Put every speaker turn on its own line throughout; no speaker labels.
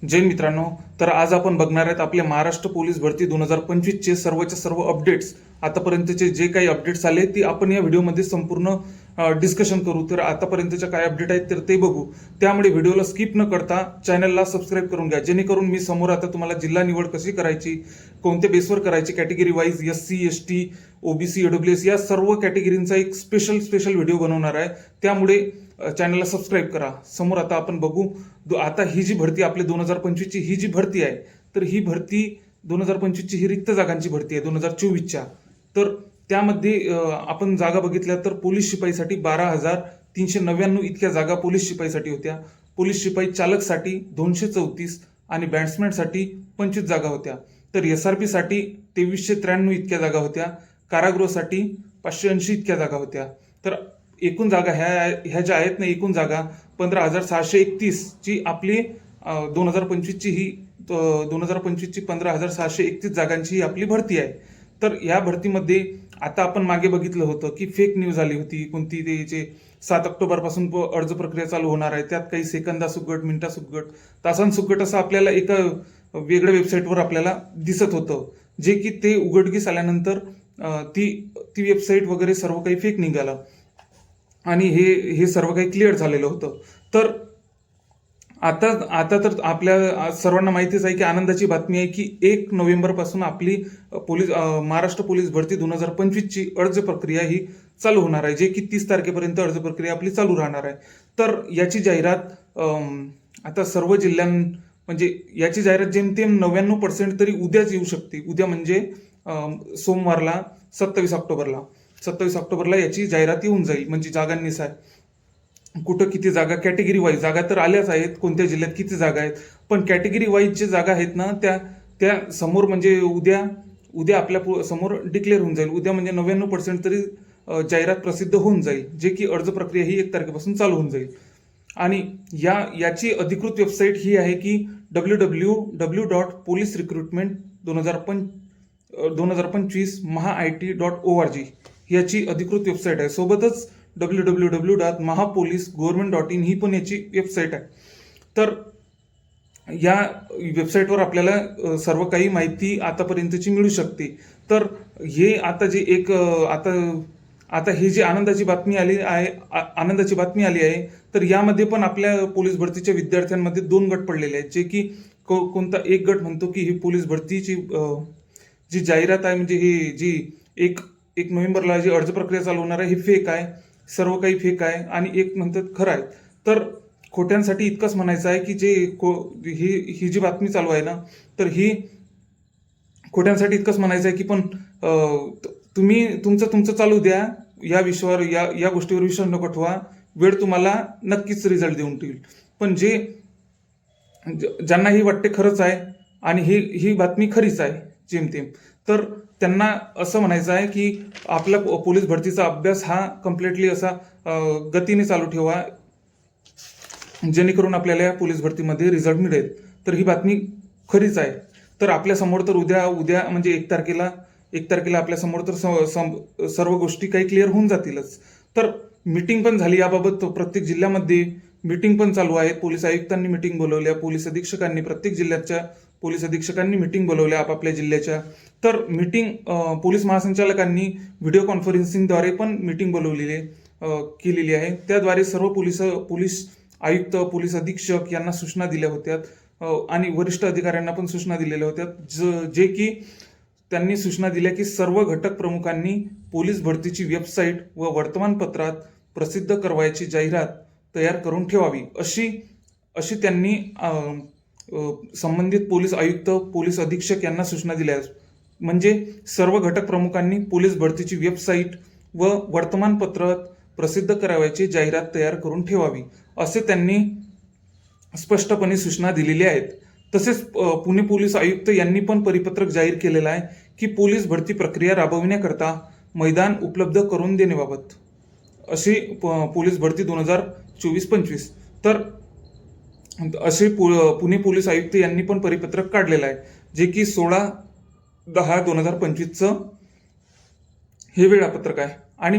जय मित्रांनो, तर आज आपण बघणार आहेत आपल्या महाराष्ट्र पोलीस भरती 2025 चे सर्वच्या सर्व अपडेट्स. आतापर्यंतचे जे काही अपडेट्स आले ते आपण या व्हिडिओमध्ये संपूर्ण डिस्कशन करू. तर आतापर्यंतच्या काय अपडेट आहेत तर ते बघू. त्यामुळे व्हिडिओला स्किप न करता चॅनलला सबस्क्राईब करून घ्या, जेणेकरून मी समोर आता तुम्हाला जिल्हा निवड कशी करायची, कोणत्या बेसवर करायची, category wise SC ST OBC AWS या सर्व कॅटेगरींचा एक स्पेशल व्हिडिओ बनवणार आहे. त्यामुळे चॅनलला सबस्क्राईब करा. समोर आता आपण बघू. आता ही जी भरती आपली 2025 ची ही जी भरती आहे, तर ही भरती 2025 ची ही रिक्त जागांची भरती आहे 2024च्या. तर त्यामध्ये आपण जागा बघितल्या तर पोलीस शिपाईसाठी 12,399 इतक्या जागा पोलीस शिपाईसाठी होत्या. पोलीस शिपाई चालकसाठी 234 आणि बॅट्समॅनसाठी 25 जागा होत्या. तर SRP साठी 2393 इतक्या जागा होत्या. कारागृहासाठी 580 इतक्या जागा होत्या. तर एकूण जागा ह्या ज्या आहेत ना, एकूण जागा 15,631 ची आपली 2025 ची ही 2025 ची 15,631 जागांची ही आपली भरती आहे. तर या भरतीमध्ये आता आपण मागे बघितलं होतं की फेक न्यूज आली होती कोणती, ते 7 ऑक्टोबर पासून अर्ज प्रक्रिया चालू होणार आहे. त्यात काही सेकंदा सुगट, मिनिटा सुगट, तासान सुगट असं आपल्याला एका वेगळ्या वेबसाईटवर आपल्याला दिसत होतं, जे की ते उघडकीस आल्यानंतर ती वेबसाईट वगैरे सर्व काही फेक निघालं आणि हे सर्व काही क्लिअर झालेलं होतं. तर आता तर आपल्या सर्वांना माहितीच आहे की आनंदाची बातमी आहे की 1 नोव्हेंबर पासून आपली महाराष्ट्र पोलीस भरती 2025 ची अर्ज प्रक्रिया ही चालू होणार आहे, जे की 30 तारखेपर्यंत अर्ज प्रक्रिया आपली चालू राहणार आहे. तर याची जाहिरात आता सर्व म्हणजे याची जाहिरात जेमतेम 99% तरी उद्याच येऊ शकते. उद्या म्हणजे सोमवारला 27 ऑक्टोबरला याची जाहिरात येऊन जाईल. म्हणजे जागांनुसार कुठं किती जागा, कॅटेगरी वाईज जागा तर आल्याच आहेत, कोणत्या जिल्ह्यात किती जागा आहेत, पण कॅटेगरी वाईज जे जागा आहेत ना त्या समोर म्हणजे उद्या आपल्या समोर डिक्लेअर होऊन जाईल. उद्या म्हणजे 99% तरी जाहिरात प्रसिद्ध होऊन जाईल, जे की अर्ज प्रक्रिया ही 1 तारखेपासून चालू होऊन जाईल. आणि याची अधिकृत वेबसाईट ही आहे की www.policerecruitment2025 mahaIT.org याची अधिकृत वेबसाईट आहे. सोबतच www.mahapolicegov.in ही पण याची वेबसाईट आहे. तर या वेबसाईटवर आपल्याला सर्व काही माहिती आतापर्यंतची मिळू शकते. तर हे आता जे एक आता ही जी आनंदाची बातमी आली आहे, तर यामध्ये पण आपल्या पोलीस भरतीच्या विद्यार्थ्यांमध्ये 2 गट पडलेले आहेत, जे की कोणता एक गट म्हणतो की ही पोलीस भरतीची जी जाहिरात आहे, म्हणजे ही जी 1 नोव्हेंबरला जी अर्ज प्रक्रिया चालू होणार आहे ही फेक आहे, सर्व काही फेक आहे. आणि एक म्हणतात खरं आहे. तर खोट्यांसाठी इतकंच म्हणायचं आहे की ही जी बातमी चालू आहे ना, तर ही खोट्यांसाठी इतकंच म्हणायचं आहे की पण तुम्ही तुमचं चालू द्या. या विषयावर या गोष्टीवर विश्वास नको ठेवा. वेळ तुम्हाला नक्कीच रिझल्ट देऊन ठेईल. पण ज्यांना ही वाटते खरंच आहे आणि ही बातमी खरीच आहे जेमतेम, तर त्यांना असं म्हणायचं आहे की आपला पोलीस भरतीचा अभ्यास हा कम्प्लिटली असा गतीने चालू ठेवा, जेणेकरून आपल्याला या पोलीस भरतीमध्ये रिझल्ट मिळेल. तर ही बातमी खरीच आहे. तर आपल्या समोर तर उद्या म्हणजे 1 तारखेला आपल्या समोर तर सर्व गोष्टी काही क्लिअर होऊन जातीलच. तर मीटिंग पण झाली याबाबत. प्रत्येक जिल्ह्यामध्ये मीटिंग पण चालू आहे. पोलीस आयुक्तांनी मीटिंग बोलवल्या, पोलीस अधीक्षकांनी, प्रत्येक जिल्ह्याच्या पोलीस अधीक्षकांनी मीटिंग बोलवल्या आपापल्या जिल्ह्याच्या. तर मीटिंग पोलीस महासंचालकांनी व्हिडिओ कॉन्फरन्सिंगद्वारे पण मीटिंग केलेली आहे. त्याद्वारे सर्व पोलीस आयुक्त, पोलीस अधीक्षक यांना सूचना दिल्या होत्या आणि वरिष्ठ अधिकाऱ्यांना पण सूचना दिलेल्या होत्या, जे की त्यांनी सूचना दिल्या की सर्व घटक प्रमुखांनी पोलीस भरतीची वेबसाईट व वर्तमानपत्रात प्रसिद्ध करवायची जाहिरात तयार करून ठेवावी, अशी त्यांनी संबंधित पोलीस आयुक्त, पोलीस अधीक्षक यांना सूचना दिल्या. म्हणजे सर्व घटक प्रमुखांनी पोलीस भरतीची वेबसाईट व वर्तमानपत्रात प्रसिद्ध करावयाची जाहिरात तयार करून ठेवावी, असे त्यांनी स्पष्टपणे सूचना दिलेल्या आहेत. तसेच पुणे पोलीस आयुक्त यांनी पण परिपत्रक जाहीर केलेलं आहे की पोलीस भरती प्रक्रिया राबविण्याकरता मैदान उपलब्ध करून देण्याबाबत, अशी पोलीस भरती 2024-25. तर असे पुणे पोलीस आयुक्त यांनी पण परिपत्रक काढलेलं आहे, जे की 16/10/2025 हे वेळापत्रक आहे. आणि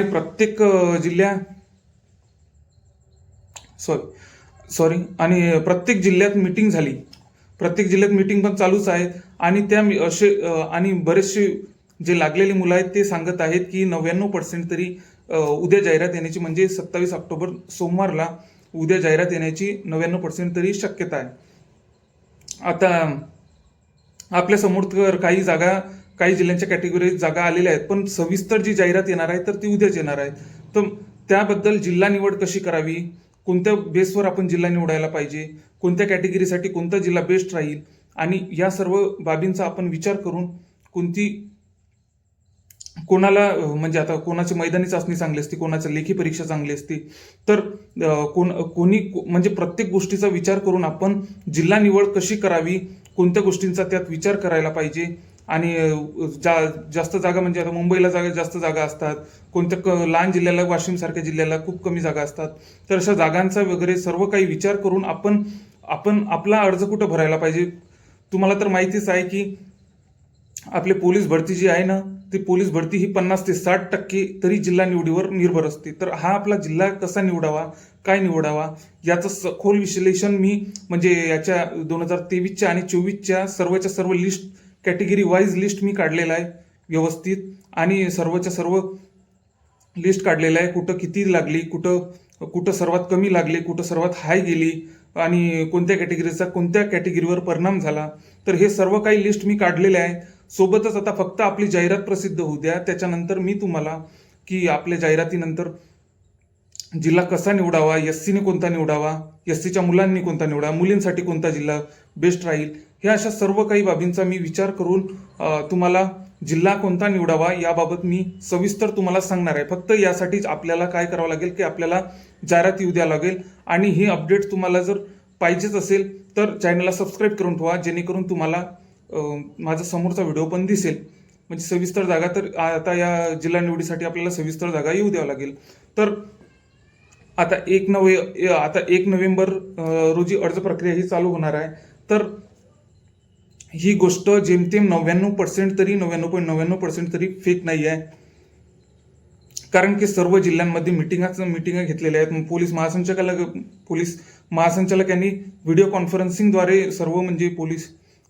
प्रत्येक आणि प्रत्येक जिल्ह्यात मीटिंग झाली. प्रत्येक जिल्ह्यात मीटिंग पण चालूच आहे. आणि आणि बरेचसे जे लागलेली मुलं आहेत ते सांगत आहेत की 99% तरी उद्या जाहिरात येण्याची, म्हणजे 27 ऑक्टोबर सोमवारला उद्या जाहिरात येण्याची 99% तरी शक्यता आहे. आता आपल्या समोर तर काही जिल्ह्यांच्या कॅटेगरी जागा आलेल्या आहेत, पण सविस्तर जी जाहिरात येणार आहे तर ती उद्याच येणार आहे. तर त्याबद्दल जिल्हा निवड कशी करावी, कोणत्या बेसवर आपण जिल्हा निवडायला पाहिजे, कोणत्या कॅटेगरीसाठी कोणता जिल्हा बेस्ट राहील, आणि या सर्व बाबींचा आपण विचार करून कोणाला म्हणजे आता कोणाची मैदानी चाचणी चांगली असते, कोणाची लेखी परीक्षा चांगली असते, तर म्हणजे प्रत्येक गोष्टीचा विचार करून आपण जिल्हा निवड कशी करावी, कोणत्या गोष्टींचा त्यात विचार करायला पाहिजे. आणि जास्त जागा, म्हणजे आता मुंबईला जास्त जागा असतात, लहान जिल्ह्याला, वाशिम सारख्या जिल्ह्याला खूप कमी जागा असतात. तर अशा जागांचा वगैरे सर्व काही विचार करून आपण आपला अर्ज कुठं भरायला पाहिजे. तुम्हाला तर माहितीच आहे की आपली पोलीस भरती जी आहे ना, ती पोलीस भरती ही 50 ते 60% तरी जिल्हा निवडीवर निर्भर असते. तर हा आपला जिल्हा कसा निवडावा, काय निवडावा, याचं सखोल विश्लेषण मी म्हणजे याच्या 2023च्या आणि 24च्या सर्वच्या सर्व लिस्ट, कॅटेगरी वाईज लिस्ट मी काढलेला आहे व्यवस्थित. आणि सर्वच्या सर्व लिस्ट काढलेलं आहे, कुठं किती लागली, कुठं सर्वात कमी लागली, कुठं सर्वात हाय गेली, आणि कोणत्या कॅटेगरीवर परिणाम झाला. तर हे सर्व काही लिस्ट मी काढलेले आहे. सोबतच आता फक्त आपली जाहिरात प्रसिद्ध होऊ द्या, त्याच्यानंतर मी तुम्हाला की आपल्या जाहिरातीनंतर जिल्हा कसा निवडावा, एससीने कोणता निवडावा, एससीच्या मुलांनी कोणता निवडावा, मुलींसाठी कोणता जिल्हा बेस्ट राहील, ह्या अशा सर्व काही बाबींचा मी विचार करून तुम्हाला जिल्हा कोणता निवडावा याबाबत मी सविस्तर तुम्हाला सांगणार आहे. फक्त यासाठीच आपल्याला काय करावं लागेल की आपल्याला जाहिरात येऊ द्यावं लागेल. आणि ही अपडेट तुम्हाला जर पाहिजेच असेल तर चॅनलला सबस्क्राईब करून ठेवा, जेणेकरून तुम्हाला माझा समोरचा व्हिडिओ पण दिसेल. म्हणजे सविस्तर जागा, तर आता या जिल्हा निवडीसाठी आपल्याला सविस्तर जागा येऊ द्यावं लागेल. तर आता 1 नोव्हेंबर रोजी अर्ज प्रक्रिया ही चालू होणार आहे. तर ही गोष्ट जेमतेम 99% तरी 99.99% तरी फेक नाही आहे. कारण की सर्व जिल्ह्यांमध्ये मिटिंगा घेतलेल्या आहेत. पोलीस महासंचालक यांनी व्हिडिओ कॉन्फरन्सिंगद्वारे सर्व म्हणजे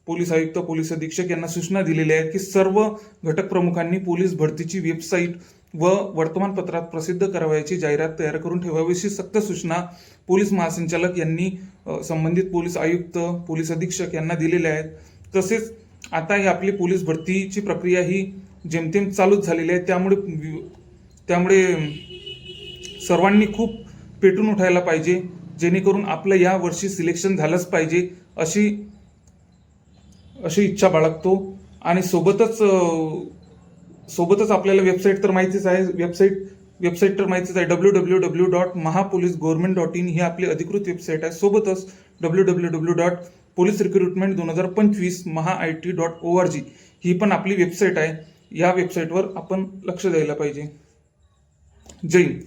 पोलीस आयुक्त, पोलीस अधीक्षक यांना सूचना दिलेल्या आहेत की सर्व घटक प्रमुखांनी पोलीस भरतीची वेबसाईट व वर्तमानपत्रात प्रसिद्ध करावयाची जाहिरात तयार करून ठेवावी, अशी सक्त सूचना पोलीस महासंचालक यांनी संबंधित पोलीस आयुक्त, पोलीस अधीक्षक यांना दिलेल्या आहेत. तसेच आता ही आपली पोलीस भरतीची प्रक्रिया ही जेमतेम चालूच झालेली आहे. त्यामुळे सर्वांनी खूप पेटून उठायला पाहिजे, जेणेकरून आपलं या वर्षी सिलेक्शन झालंच पाहिजे अशी इच्छा बाळगतो. आणि सोबतच आपल्याला वेबसाईट तर माहितीच आहे, www.mahapolisgovernment.in ही आपली अधिकृत वेबसाईट आहे. सोबतच www.polisrecruitment2025 mahaIT.org ही पण आपली वेबसाईट आहे. या वेबसाईटवर आपण लक्ष द्यायला पाहिजे. जय हिंद.